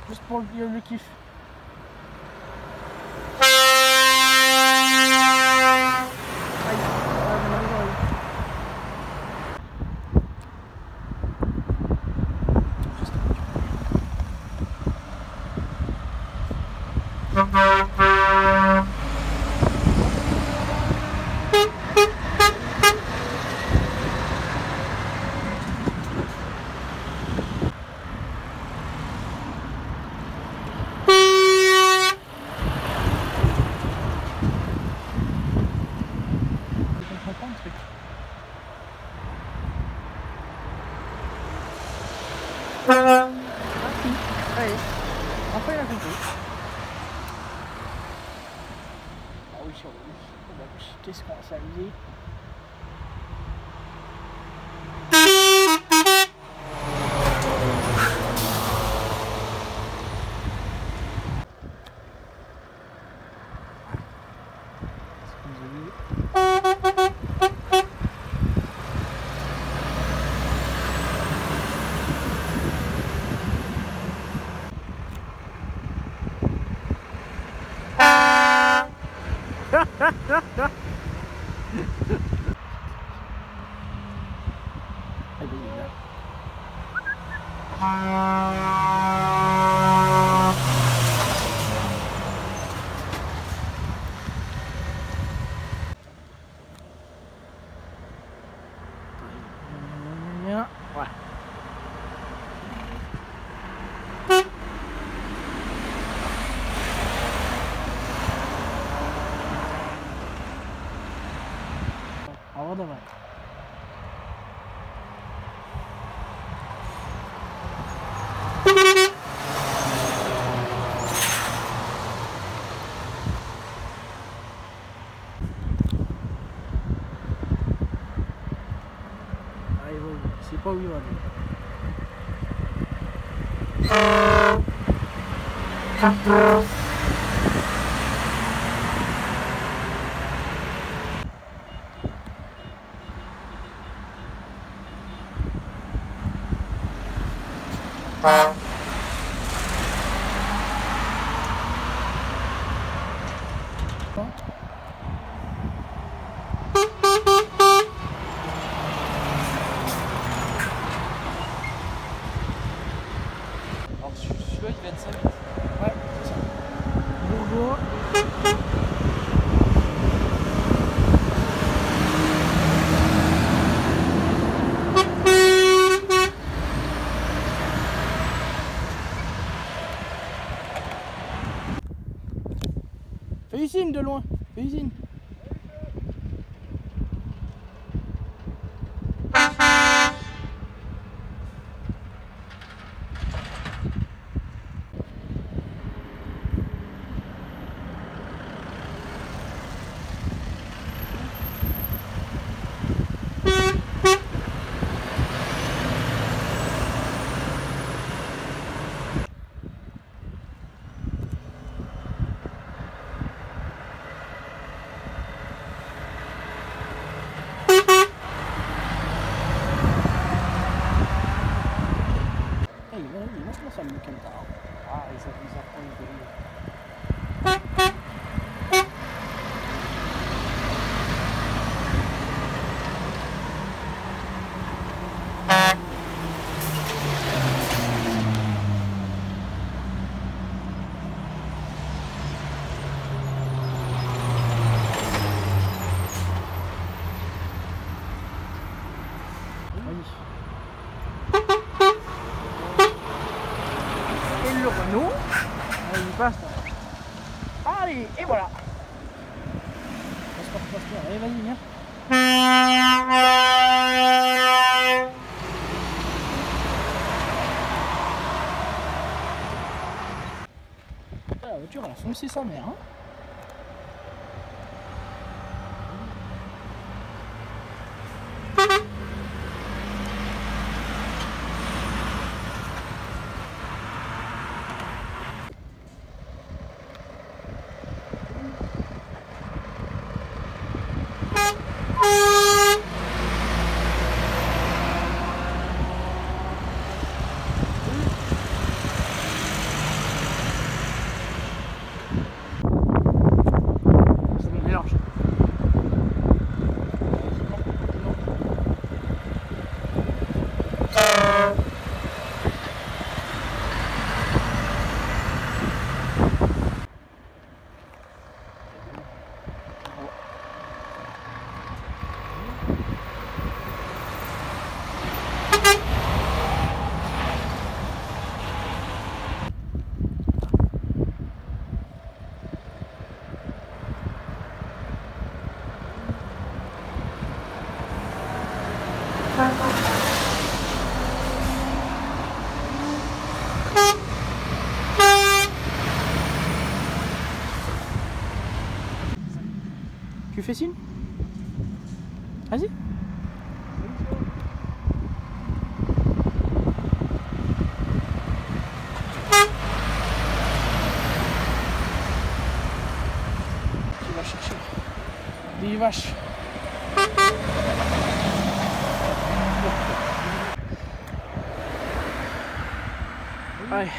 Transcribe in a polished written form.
Juste pour le kiff. Ouais. Enfin, il a compris. Ah oui, sur oui. Qu'est-ce qu'on s'est amusé. Ouais. Au revoir demain. Allez, c'est pas où il va aller. Alors celui-là il va être 5 minutes. Ouais, c'est ça. Bourgoin. Fais usine de loin, fais usine. Il va commencer à me comme ça. Ah, ils apprennent une et le Renault, il passe là. Allez, et voilà. Passe, allez, vas-y, viens. La voiture elle a foncé sa mère, hein. Tu fais signe? Vas-y. Tu vas chercher des vaches. Allez.